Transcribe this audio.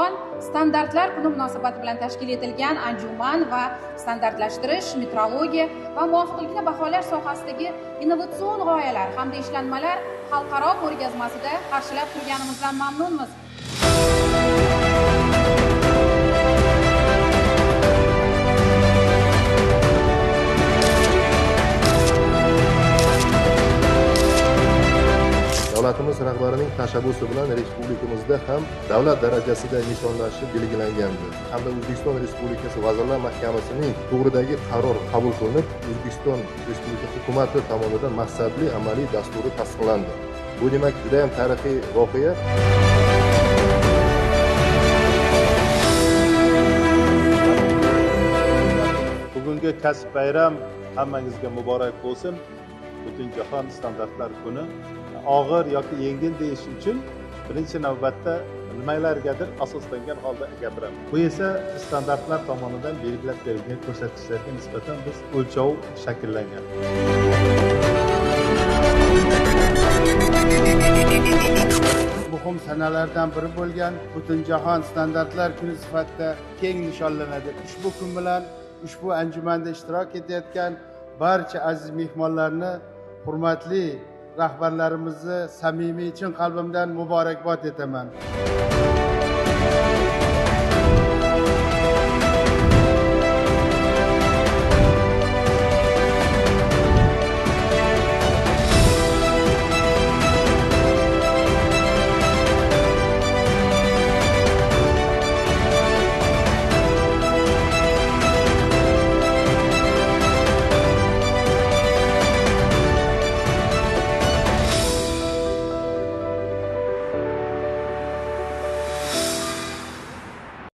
Butunjahon standartlar kuni munosabati bilan tashkil etilgan anjuman va standartlashtirish, metrologiya va muvofiqlikni baholash sohasidagi innovatsion g'oyalar hamda ishlanmalar xalqaro ko'rgazmasida qarshilab turganimizdan mamnunmiz. Davlatimiz rahbarining tashabbusi bilan respublikamizda ham davlat darajasida nishonlanishi belgilangandi hamda O'zbekiston Respublikasi Vazirlar Mahkamasining to'g'ridagi qaror qabul qilinib, O'zbekiston Respublikasi hukumati tomonidan maqsadli amaliy dasturi tasdiqlandi. Bu demak juda ham tarixiy voqea. Bugungi kasb bayram hammangizga muborak bo'lsin. Butunjahon standartlar kuni og'ir yoki yengil deyish uchun birinchi navbatda nimalargadir asoslangan holda gapiramiz. Bu esa standartlar tomonidan belgilab berilgan ko'rsatkichlarga nisbatan biz o'lchov shakllangan. Muhim sanalardan biri bo'lgan Butunjahon standartlar kuni sifatida keng nishonlanadi. Ushbu kun bilan ushbu anjumanda ishtirok etayotgan barcha aziz mehmonlarni hurmatli rahbarlarimizni samimiy chin qalbimdan muborakbod etaman.